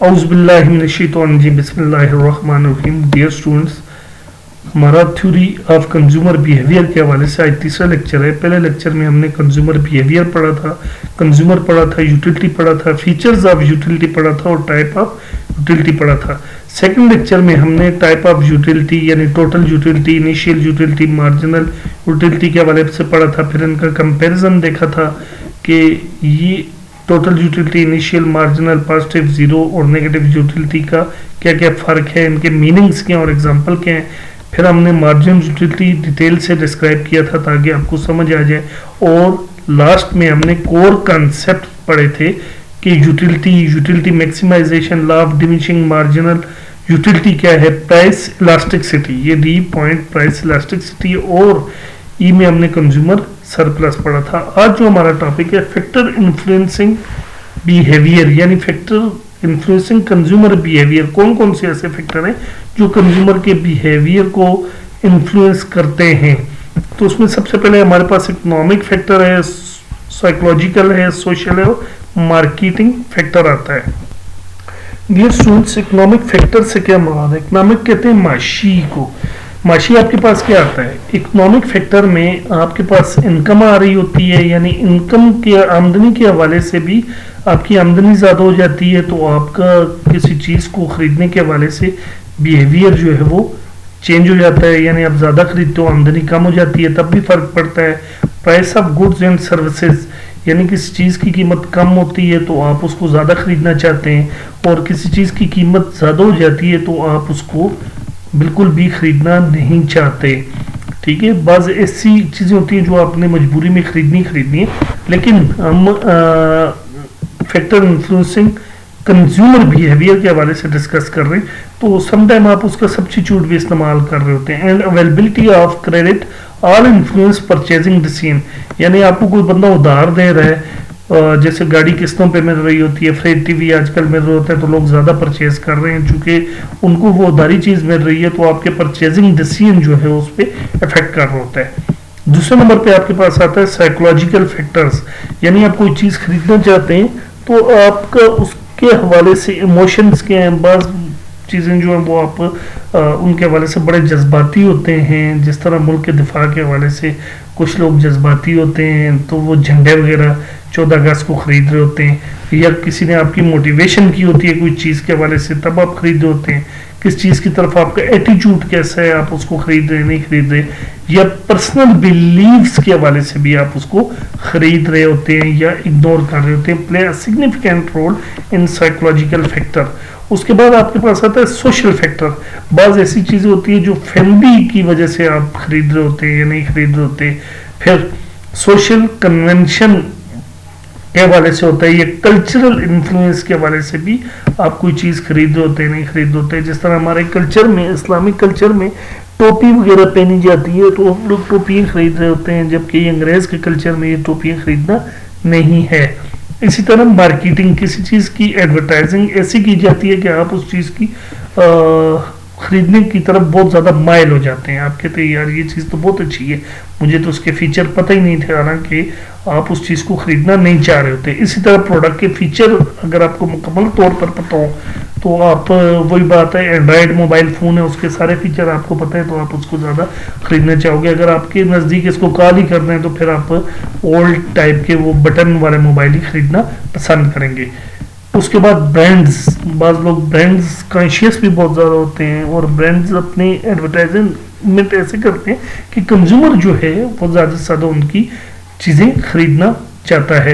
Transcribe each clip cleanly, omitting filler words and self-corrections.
اعوذ باللہ من الشیطان الرجیم بسم اللہ الرحمن الرحیم. ڈیئر اسٹوڈنٹس، ہمارا تھیوری آف کنزیومر بیہیویئر کے حوالے سے آج تیسرا لیکچر ہے. پہلے لیکچر میں ہم نے کنزیومر بیہیویئر پڑھا تھا، کنزیومر پڑھا تھا، یوٹیلٹی پڑھا تھا، فیچرز آف یوٹیلٹی پڑھا تھا اور ٹائپ آف یوٹیلٹی پڑھا تھا. سیکنڈ لیکچر میں ہم نے ٹائپ آف یوٹیلٹی یعنی total utility, initial utility, marginal utility کے حوالے سے پڑھا تھا. پھر ان کا کمپیریزن دیکھا تھا کہ یہ total utility, initial, marginal, positive, zero اور نیگیٹو یوٹیلٹی کا کیا کیا فرق ہے، ان کے میننگز کیا اور ایگزامپل کیا ہیں. پھر ہم نے مارجن یوٹیلٹی ڈیٹیل سے ڈسکرائب کیا تھا تاکہ آپ کو سمجھ آ جائے. اور لاسٹ میں ہم نے کور کنسیپٹ پڑھے تھے کہ utility maximization, law of diminishing marginal utility کیا ہے، پرائس الاسٹکسٹی، یہ ڈی پوائنٹ پرائس الاسٹکسٹی، اور ای میں ہم نے کنزیومر سرپلس پڑھا تھا. آج جو ہمارا ٹاپک ہے فیکٹر انفلوئنسنگ بیہیویئر، یعنی فیکٹر انفلوئنسنگ کنزیومر بیہیویئر. کون کون سے ایسے فیکٹر ہیں جو کنزیومر کے بیہیویئر کو انفلوئنس کرتے ہیں. تو اس میں سب سے پہلے ہمارے پاس اکنامک فیکٹر ہے، سائیکولوجیکل ہے، سوشل ہے اور مارکیٹنگ فیکٹر آتا ہے. ڈیئر اسٹوڈنٹس، اکنامک فیکٹر سے کیا مراد ہے؟ اکنامک کہتے ہیں معاشی کو. معاشی آپ کے پاس کیا آتا ہے؟ اکنامک فیکٹر میں آپ کے پاس انکم آ رہی ہوتی ہے، یعنی انکم کے آمدنی کے حوالے سے بھی آپ کی آمدنی زیادہ ہو جاتی ہے تو آپ کا کسی چیز کو خریدنے کے حوالے سے بیہیویئر جو ہے وہ چینج ہو جاتا ہے. یعنی آپ زیادہ خریدتے ہو، آمدنی کم ہو جاتی ہے، تب بھی فرق پڑتا ہے. Price of goods and services, یعنی کسی چیز کی قیمت کم ہوتی ہے تو آپ اس کو زیادہ خریدنا چاہتے ہیں، اور کسی چیز کی قیمت زیادہ ہو جاتی ہے تو آپ اس کو بالکل بھی خریدنا نہیں چاہتے. ٹھیک ہے، بعض ایسی چیزیں ہوتی ہیں جو آپ نے مجبوری میں خریدنی ہے. لیکن ہم فیکٹر انفلوئنسنگ کنزیومر بیہیویئر کے حوالے سے ڈسکس کر رہے ہیں تو سم ٹائم آپ اس کا سبسٹیچیوٹ بھی استعمال کر رہے ہوتے ہیں. And availability of credit all influence purchasing decision, یعنی آپ کو کوئی بندہ ادھار دے رہا ہے، جیسے گاڑی قسطوں پہ مل رہی ہوتی ہے، فریج ٹی وی آج کل مل رہا ہوتا ہے تو لوگ زیادہ پرچیز کر رہے ہیں چونکہ ان کو وہ ادھاری چیز مل رہی ہے تو آپ کے پرچیزنگ ڈیسیژن جو ہے اس پہ افیکٹ کر رہا ہوتا ہے. دوسرے نمبر پہ آپ کے پاس آتا ہے سائیکولوجیکل فیکٹرز، یعنی آپ کوئی چیز خریدنا چاہتے ہیں تو آپ کا اس کے حوالے سے ایموشنز کے ہیں. بعض چیزیں جو ہیں وہ آپ ان کے حوالے سے بڑے جذباتی ہوتے ہیں، جس طرح ملک کے دفاع کے حوالے سے کچھ لوگ جذباتی ہوتے ہیں تو وہ جھنڈے وغیرہ 14 اگست کو خرید رہے ہوتے ہیں، یا کسی نے آپ کی موٹیویشن کی ہوتی ہے کوئی چیز کے حوالے سے تب آپ خرید رہے ہوتے ہیں. کس چیز کی طرف آپ کا ایٹیچیوڈ کیسا ہے، آپ اس کو خرید رہے نہیں خرید رہے، یا پرسنل بیلیفز کے حوالے سے بھی آپ اس کو خرید رہے ہوتے ہیں یا اگنور کر رہے ہوتے ہیں. Play a significant role in psychological factor. اس کے بعد آپ کے پاس آتا ہے سوشل فیکٹر. بعض ایسی چیزیں ہوتی ہیں جو فیملی کی وجہ سے آپ خرید رہے ہوتے ہیں یا نہیں خرید رہے ہوتے. پھر سوشل کنونشن کے حوالے سے ہوتا ہے، یہ کلچرل انفلوئنس کے حوالے سے بھی آپ کوئی چیز خرید رہے ہوتے ہیں نہیں خرید رہے ہوتے. جس طرح ہمارے کلچر میں، اسلامک کلچر میں ٹوپی وغیرہ پہنی جاتی ہے تو ہم لوگ ٹوپیاں خرید رہے ہوتے ہیں، جبکہ یہ انگریز کے کلچر میں یہ ٹوپیاں خریدنا نہیں ہے. اسی طرح مارکیٹنگ، کسی چیز کی ایڈورٹائزنگ ایسی کی جاتی ہے کہ آپ اس چیز کی خریدنے کی طرف بہت زیادہ مائل ہو جاتے ہیں. آپ کہتے ہیں یار یہ چیز تو بہت اچھی ہے، مجھے تو اس کے فیچر پتہ ہی نہیں تھے، حالانکہ آپ اس چیز کو خریدنا نہیں چاہ رہے ہوتے. اسی طرح پروڈکٹ کے فیچر اگر آپ کو مکمل طور پر پتہ ہو تو آپ، وہی بات ہے، اینڈرائڈ موبائل فون ہے، اس کے سارے فیچر آپ کو پتہ ہے تو آپ اس کو زیادہ خریدنا چاہو گے. اگر آپ کے نزدیک اس کو کال ہی کرنا ہے تو پھر آپ اولڈ ٹائپ کے وہ بٹن والے موبائل ہی خریدنا پسند کریں گے. اس کے بعد برانڈز، بعض لوگ برانڈز کانشیس بھی بہت زیادہ ہوتے ہیں اور برانڈز اپنے ایڈورٹائزمنٹ ایسے کرتے ہیں کہ کنزیومر جو ہے وہ زیادہ سے زیادہ ان کی چیزیں خریدنا چاہتا ہے.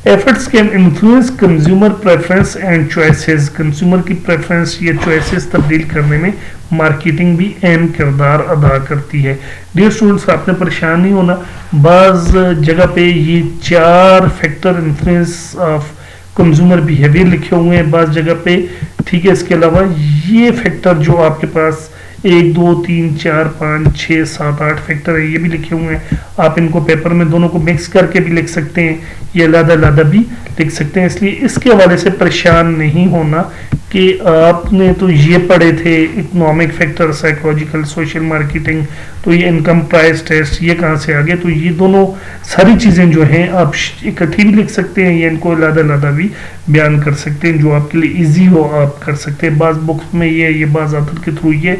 Efforts can influence consumer preference and choices, consumer کی پریفرنس یا چوائسز تبدیل کرنے میں مارکیٹنگ بھی اہم کردار ادا کرتی ہے. ڈیئر اسٹوڈنٹس، آپ نے پریشان نہیں ہونا، بعض جگہ پہ یہ 4 factor influence of consumer behaviour لکھے ہوئے ہیں بعض جگہ پہ. ٹھیک ہے، اس کے علاوہ یہ فیکٹر جو آپ کے پاس 1 2 3 4 5 6 7 8 فیکٹر ہے یہ بھی لکھے ہوئے ہیں. آپ ان کو پیپر میں دونوں کو مکس کر کے بھی لکھ سکتے ہیں، یہ علیحدہ علیحدہ بھی لکھ سکتے ہیں. اس لیے اس کے حوالے سے پریشان نہیں ہونا کہ آپ نے تو یہ پڑھے تھے economic factor, psychological, social marketing, تو یہ انکم پرائس ٹیسٹ یہ کہاں سے آگے، تو یہ دونوں ساری چیزیں جو ہیں آپ اکٹھی بھی لکھ سکتے ہیں یا ان کو علیحدہ علیحدہ بھی بیان کر سکتے ہیں، جو آپ کے لیے ایزی ہو آپ کر سکتے ہیں۔ بعض بکس میں یہ بعض آتھر کے تھرو یہ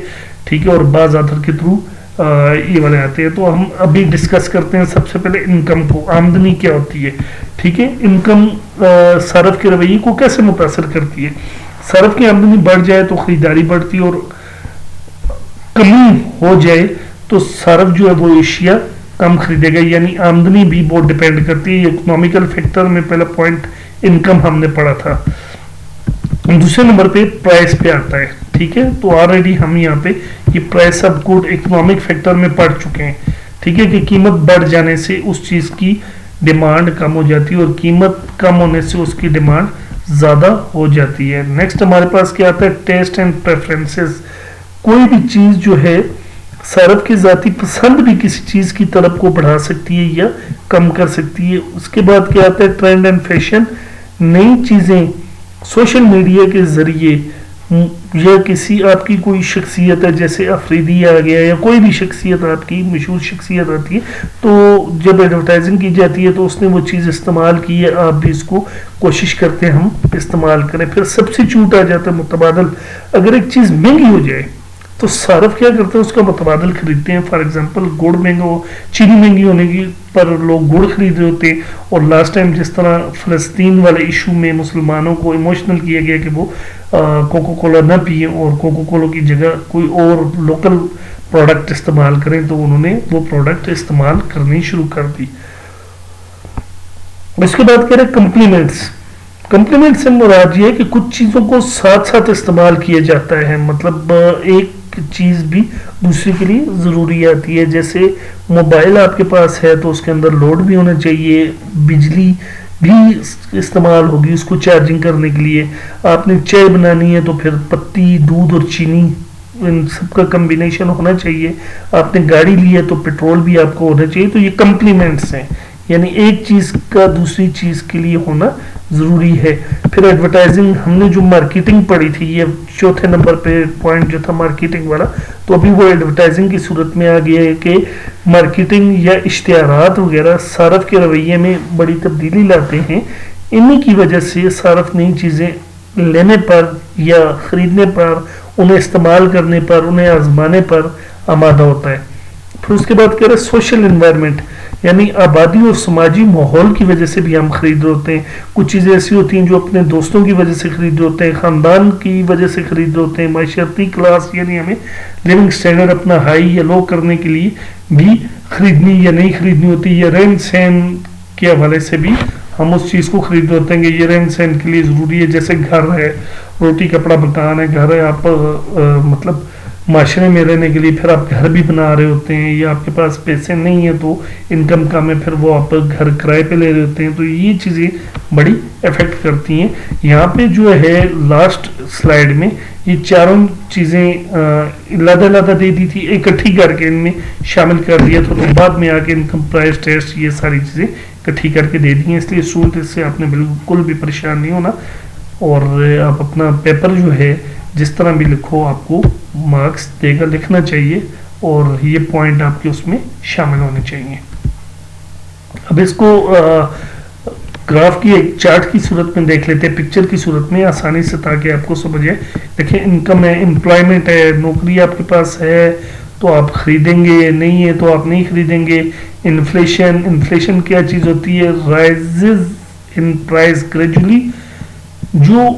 ٹھیک ہے، اور بعض آتھر کے تھرو یہ والے آتے ہیں۔ تو ہم ابھی ڈسکس کرتے ہیں سب سے پہلے انکم کو، آمدنی کیا ہوتی ہے، ٹھیک ہے۔ انکم صرف کے رویے کو کیسے متاثر کرتی ہے؟ صرف کی آمدنی بڑھ جائے تو خریداری بڑھتی ہے، اور کمی ہو جائے تو صرف جو ہے وہ اشیاء کم خریدے گا، یعنی آمدنی بھی بہت ڈیپینڈ کرتی ہے۔ اکنامیکل فیکٹر میں پہلا پوائنٹ انکم ہم نے پڑھا تھا۔ دوسرے نمبر پہ پرائس پہ آتا ہے، ٹھیک ہے۔ تو آلریڈی ہم یہاں پہ یہ price of good economic factor میں پڑھ چکے ہیں، ٹھیک ہے، کہ قیمت بڑھ جانے سے اس چیز کی ڈیمانڈ کم ہو جاتی ہے، اور قیمت کم ہونے سے اس کی ڈیمانڈ زیادہ ہو جاتی ہے۔ نیکسٹ ہمارے پاس کیا آتا ہے؟ Test and preferences. کوئی بھی چیز جو ہے صرف کی ذاتی پسند بھی کسی چیز کی طرف کو بڑھا سکتی ہے یا کم کر سکتی ہے۔ اس کے بعد کیا آتا ہے؟ Trend and fashion. نئی چیزیں سوشل میڈیا کے ذریعے یا کسی آپ کی کوئی شخصیت ہے جیسے افریدی آ گیا یا کوئی بھی شخصیت آپ کی مشہور شخصیت آتی ہے، تو جب ایڈورٹائزنگ کی جاتی ہے تو اس نے وہ چیز استعمال کی ہے، آپ بھی اس کو کوشش کرتے ہیں ہم استعمال کریں۔ پھر سبسٹیچیوٹ آ جاتا ہے، متبادل۔ اگر ایک چیز مہنگی ہو جائے تو صارف کیا کرتے ہیں؟ اس کا متبادل خریدتے ہیں۔ فار ایگزامپل گڑ مہنگا ہو، چینی مہنگی ہونے کی پر لوگ گڑ خرید رہے ہوتے ہیں، اور لاسٹ ٹائم جس طرح فلسطین والے ایشو میں مسلمانوں کو ایموشنل کیا گیا کہ وہ کوکو کولا نہ پیئیں اور کوکو کولا کی جگہ کوئی اور لوکل پروڈکٹ استعمال کریں، تو انہوں نے وہ پروڈکٹ استعمال کرنی شروع کر دی۔ اس کے بعد کہہ رہے کمپلیمنٹس۔ کمپلیمنٹ سے مراد یہ ہے کہ کچھ چیزوں کو ساتھ ساتھ استعمال کیا جاتا ہے، مطلب ایک چیز بھی دوسری کے لیے ضروری آتی ہے۔ جیسے موبائل آپ کے پاس ہے تو اس کے اندر لوڈ بھی ہونا چاہیے، بجلی بھی استعمال ہوگی اس کو چارجنگ کرنے کے لیے۔ آپ نے چائے بنانی ہے تو پھر پتی، دودھ اور چینی ان سب کا کمبینیشن ہونا چاہیے۔ آپ نے گاڑی لی ہے تو پیٹرول بھی آپ کو ہونا چاہیے۔ تو یہ کمپلیمنٹس ہیں، یعنی ایک چیز کا دوسری چیز کے لیے ہونا ضروری ہے۔ پھر ایڈورٹائزنگ، ہم نے جو مارکیٹنگ پڑھی تھی، یہ چوتھے نمبر پہ پوائنٹ جو تھا مارکیٹنگ والا، تو ابھی وہ ایڈورٹائزنگ کی صورت میں آ گیا ہے کہ مارکیٹنگ یا اشتہارات وغیرہ صارف کے رویے میں بڑی تبدیلی لاتے ہیں۔ انہی کی وجہ سے صارف نئی چیزیں لینے پر یا خریدنے پر، انہیں استعمال کرنے پر، انہیں آزمانے پر آمادہ ہوتا ہے۔ پھر اس کے بعد کہہ رہے سوشل انوائرمنٹ، یعنی آبادی اور سماجی ماحول کی وجہ سے بھی ہم خرید رہے ہوتے ہیں۔ کچھ چیزیں ایسی ہوتی ہیں جو اپنے دوستوں کی وجہ سے خرید رہے ہوتے ہیں، خاندان کی وجہ سے خرید رہے ہوتے ہیں، معاشرتی کلاس، یعنی ہمیں لیونگ سٹینڈرڈ اپنا ہائی یا لو کرنے کے لیے بھی خریدنی یا نہیں خریدنی ہوتی، یا رہن سہن کے حوالے سے بھی ہم اس چیز کو خرید رہے ہوتے ہیں کہ یہ رہن سہن کے لیے ضروری ہے۔ جیسے گھر ہے، روٹی کپڑا مکان ہے، گھر ہے، آپ مطلب معاشرے میں رہنے کے لیے پھر آپ گھر بھی بنا رہے ہوتے ہیں، یا آپ کے پاس پیسے نہیں ہیں تو انکم کم ہے، پھر وہ آپ گھر کرائے پہ لے رہے ہوتے ہیں، تو یہ چیزیں بڑی افیکٹ کرتی ہیں۔ یہاں پہ جو ہے لاسٹ سلائیڈ میں یہ چاروں چیزیں علیحدہ علیحدہ دے دی تھی، اکٹھی کر کے ان میں شامل کر دیا تھا، تو بعد میں آ کے انکم پرائس ٹیسٹ یہ ساری چیزیں اکٹھی کر کے دے دی ہیں۔ اس لیے اسٹوڈنٹ اس سے آپ نے بالکل بھی پریشان نہیں ہونا، اور آپ اپنا پیپر جو ہے جس طرح بھی لکھو آپ کو مارکس دے گا، لکھنا چاہیے، اور یہ پوائنٹ آپ کے اس میں شامل ہونے چاہیے۔ اب اس کو گراف کی ایک چارٹ کی صورت میں دیکھ لیتے ہیں، پکچر کی صورت میں آسانی سے، تاکہ آپ کو سمجھ آئے۔ دیکھیں انکم ہے، امپلائمنٹ ہے، نوکری آپ کے پاس ہے تو آپ خریدیں گے، نہیں ہے تو آپ نہیں خریدیں گے۔ انفلیشن کیا چیز ہوتی ہے؟ رائزز ان پرائز گریجولی، جو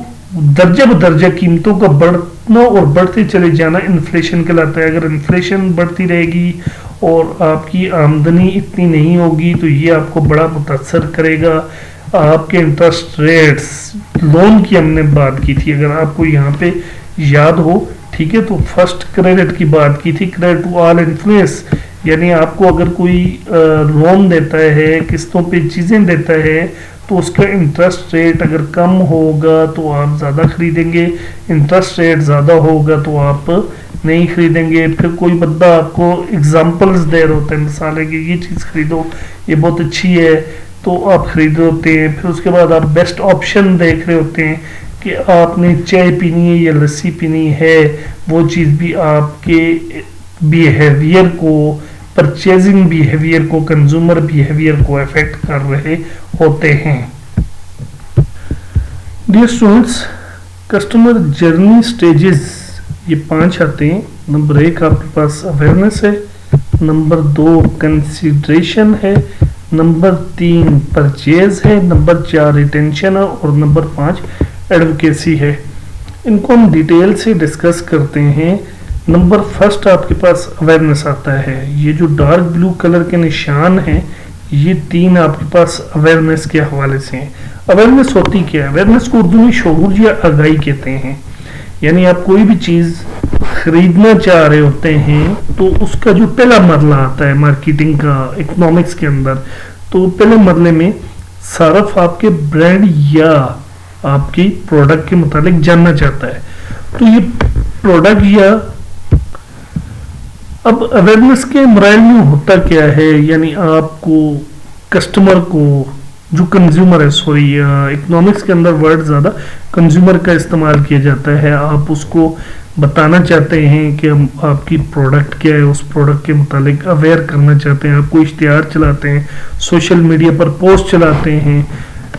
درجہ بدرجہ قیمتوں کا بڑھنا اور بڑھتے چلے جانا انفلیشن کہلاتا ہے۔ اگر انفلیشن بڑھتی رہے گی اور آپ کی آمدنی اتنی نہیں ہوگی تو یہ آپ کو بڑا متاثر کرے گا۔ آپ کے انٹرسٹ ریٹس، لون کی ہم نے بات کی تھی، اگر آپ کو یہاں پہ یاد ہو، ٹھیک ہے، تو فرسٹ کریڈٹ کی بات کی تھی، کریڈٹ ٹو آل انفلوئنس، یعنی آپ کو اگر کوئی لون دیتا ہے، قسطوں پہ چیزیں دیتا ہے، تو اس کا انٹرسٹ ریٹ اگر کم ہوگا تو آپ زیادہ خریدیں گے، انٹرسٹ ریٹ زیادہ ہوگا تو آپ نہیں خریدیں گے۔ پھر کوئی بندہ آپ کو اگزامپلز دے رہا ہوتا ہے، مثال ہے کہ یہ چیز خریدو، یہ بہت اچھی ہے، تو آپ خرید رہے ہوتے ہیں۔ پھر اس کے بعد آپ بیسٹ آپشن دیکھ رہے ہوتے ہیں کہ آپ نے چائے پینی ہے یا لسی پینی ہے، وہ چیز بھی آپ کے بیہیویئر کو، پرچیزنگ بیہیویئر کو، کنزیومر بیہیویئر کو افیکٹ کر رہے ہوتے ہیں۔ Dear students, customer journey stages یہ 5 آتے ہیں۔ نمبر 1 آپ کے پاس اویئرنیس ہے، نمبر 2 کنسیڈریشن ہے، نمبر 3 پرچیز ہے، نمبر 4 ریٹینشن ہے، اور نمبر 5 ایڈوکیسی ہے۔ ان کو ہم ڈیٹیل سے ڈسکس کرتے ہیں۔ نمبر 1 آپ کے پاس اویئرنیس آتا ہے۔ یہ جو ڈارک بلو کلر کے نشان ہیں، یہ 3 آپ کے پاس اویئرنیس کے حوالے سے ہیں۔ اویئرنیس ہوتی کیا ہے؟ اویئرنیس کو اردو میں شعور یا آگاہی کہتے ہیں۔ یعنی آپ کوئی بھی چیز خریدنا چاہ رہے ہوتے ہیں تو اس کا جو پہلا مرحلہ آتا ہے مارکیٹنگ کا، اکنامکس کے اندر، تو پہلے مرحلے میں صارف آپ کے برانڈ یا آپ کی پروڈکٹ کے متعلق جاننا چاہتا ہے۔ تو یہ پروڈکٹ یا اب اویئرنیس کے مراحل میں ہوتا کیا ہے، یعنی آپ کو کسٹمر کو، جو کنزیومر ہے، سوری اکنامکس کے اندر ورڈ زیادہ کنزیومر کا استعمال کیا جاتا ہے، آپ اس کو بتانا چاہتے ہیں کہ ہم آپ کی پروڈکٹ کیا ہے، اس پروڈکٹ کے متعلق اویئر کرنا چاہتے ہیں، آپ کو اشتہار چلاتے ہیں، سوشل میڈیا پر پوسٹ چلاتے ہیں،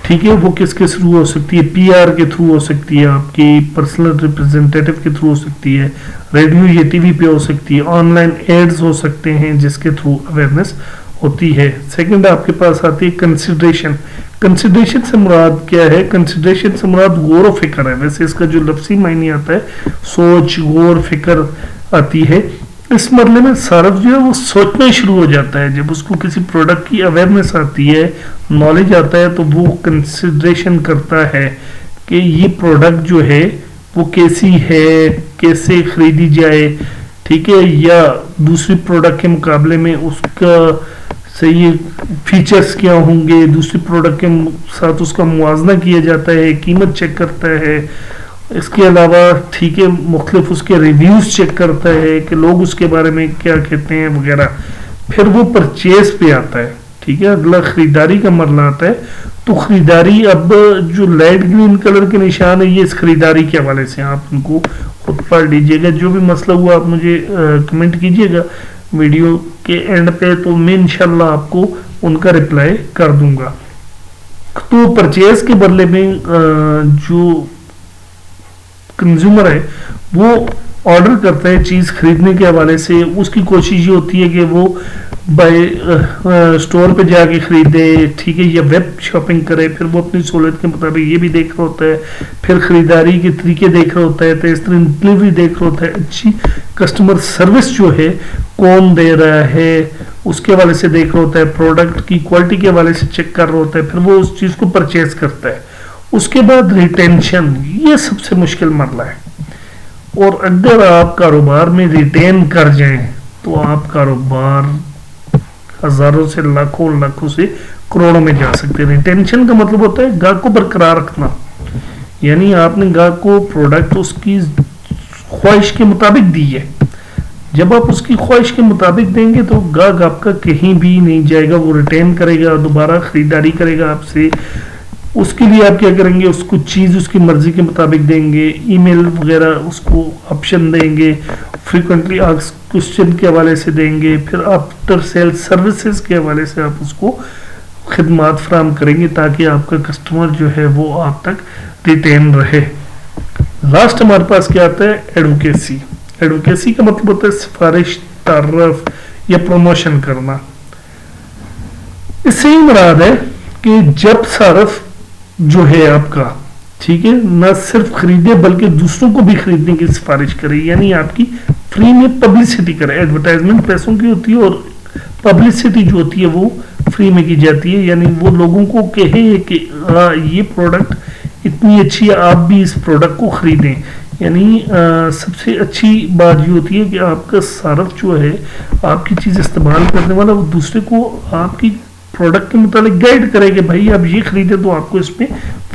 ٹھیک ہے، وہ کس کے تھرو ہو سکتی ہے، پی آر کے تھرو ہو سکتی ہے، آپ کی پرسنل ریپرزینٹیٹو کے تھرو ہو سکتی ہے، ریڈیو یا ٹی وی پہ ہو سکتی ہے، آن لائن ایڈز ہو سکتے ہیں جس کے تھرو اویئرنیس ہوتی ہے۔ سیکنڈ آپ کے پاس آتی ہے کنسیڈریشن۔ کنسیڈریشن سے مراد کیا ہے؟ کنسیڈریشن سے مراد غور و فکر ہے۔ ویسے اس کا جو لفظی معنی آتا ہے سوچ، غور، فکر آتی ہے۔ اس مرحلے میں صارف جو ہے وہ سوچنا شروع ہو جاتا ہے۔ جب اس کو کسی پروڈکٹ کی اویئرنیس آتی ہے، نالج آتا ہے، تو وہ کنسیڈریشن کرتا ہے کہ یہ پروڈکٹ جو ہے وہ کیسی ہے، کیسے خریدی جائے، ٹھیک ہے، یا دوسری پروڈکٹ کے مقابلے میں اس کا صحیح فیچرز کیا ہوں گے، دوسری پروڈکٹ کے ساتھ اس کا موازنہ کیا جاتا ہے، قیمت چیک کرتا ہے، اس کے علاوہ ٹھیک ہے مختلف اس کے ریویوز چیک کرتا ہے کہ لوگ اس کے بارے میں کیا کہتے ہیں وغیرہ۔ پھر وہ پرچیز پہ آتا ہے، ٹھیک ہے، اگلا خریداری کا مرحلہ آتا ہے۔ تو خریداری، اب جو لائٹ گرین کلر کے نشان ہے یہ اس خریداری کے حوالے سے، آپ ان کو خود پڑھ لیجئے گا۔ جو بھی مسئلہ ہوا آپ مجھے کمنٹ کیجئے گا ویڈیو کے اینڈ پہ، تو میں انشاءاللہ آپ کو ان کا رپلائی کر دوں گا۔ تو پرچیز کے بدلے میں جو کنزیومر ہے وہ آرڈر کرتا ہے چیز خریدنے کے حوالے سے، اس کی کوشش یہ ہوتی ہے کہ وہ اسٹور پہ جا کے خریدے، ٹھیک ہے، یا ویب شاپنگ کرے۔ پھر وہ اپنی سہولت کے مطابق یہ بھی دیکھ رہا ہوتا ہے، پھر خریداری کے طریقے دیکھ رہا ہوتا ہے، تو اس طرح ڈلیوری دیکھ رہا ہوتا ہے، اچھی کسٹمر سروس جو ہے کون دے رہا ہے اس کے حوالے سے دیکھ رہا ہوتا ہے، پروڈکٹ کی کوالٹی کے حوالے سے چیک کر رہا ہوتا ہے، پھر وہ اس چیز کو پرچیز کرتا ہے۔ اس کے بعد ریٹینشن، یہ سب سے مشکل مرحلہ ہے، اور اگر آپ کاروبار میں ریٹین کر جائیں تو آپ کاروبار ہزاروں سے لاکھوں سے کروڑوں میں جا سکتے ہیں۔ ریٹینشن کا مطلب ہوتا ہے گاہک کو برقرار رکھنا، یعنی آپ نے گاہک کو پروڈکٹ اس کی خواہش کے مطابق دی ہے، جب آپ اس کی خواہش کے مطابق دیں گے تو گاہک آپ کا کہیں بھی نہیں جائے گا، وہ ریٹین کرے گا، دوبارہ خریداری کرے گا آپ سے۔ اس کے لیے آپ کیا کریں گے؟ اس کو چیز اس کی مرضی کے مطابق دیں گے، ای میل وغیرہ اس کو آپشن دیں گے، فریکوینٹلی آسکڈ کوسچن کے حوالے سے دیں گے، پھر آفٹر سیل سروسز کے حوالے سے آپ اس کو خدمات فراہم کریں گے تاکہ آپ کا کسٹمر جو ہے وہ آپ تک ریٹین رہے۔ لاسٹ ہمارے پاس کیا آتا ہے؟ ایڈوکیسی۔ ایڈوکیسی کا مطلب ہوتا ہے سفارش، تعارف یا پروموشن کرنا۔ اس سے ہی مراد ہے کہ جب صارف جو ہے آپ کا، ٹھیک ہے، نہ صرف خریدے بلکہ دوسروں کو بھی خریدنے کی سفارش کرے، یعنی آپ کی فری میں پبلسٹی کرے۔ ایڈورٹائزمنٹ پیسوں کی ہوتی ہے اور پبلسٹی جو ہوتی ہے وہ فری میں کی جاتی ہے، یعنی وہ لوگوں کو کہے کہ یہ پروڈکٹ اتنی اچھی ہے، آپ بھی اس پروڈکٹ کو خریدیں۔ یعنی سب سے اچھی بات یہ ہوتی ہے کہ آپ کا صارف جو ہے آپ کی چیز استعمال کرنے والا، وہ دوسرے کو آپ کی پروڈکٹ کے متعلق گائیڈ کرے کہ بھائی آپ یہ خریدیں تو آپ کو اس میں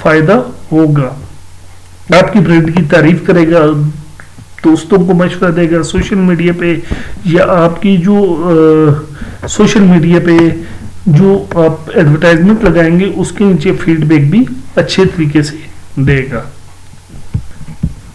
فائدہ ہوگا، آپ کی برانڈ کی تعریف کرے گا، دوستوں کو مشورہ دے گا سوشل میڈیا پہ، یا آپ کی جو سوشل میڈیا پہ جو آپ ایڈورٹائزمنٹ لگائیں گے اس کے نیچے فیڈ بیک بھی اچھے طریقے سے دے گا۔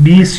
20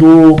2,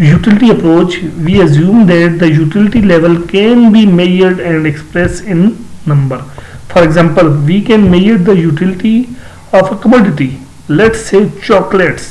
utility approach, we assume that the utility level can be measured and expressed in number. For example, we can measure the utility of a commodity, let's say chocolates.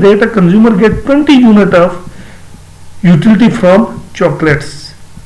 that a consumer get 20 unit of utility from chocolates.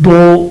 2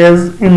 as in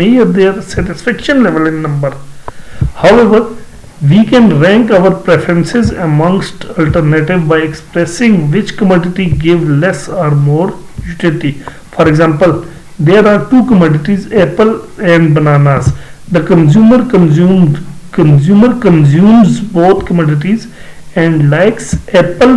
measure their satisfaction level in number, however we can rank our preferences amongst alternative by expressing which commodity give less or more utility. For example, there are 2 commodities, apple and bananas. The consumer consumes both commodities and likes apple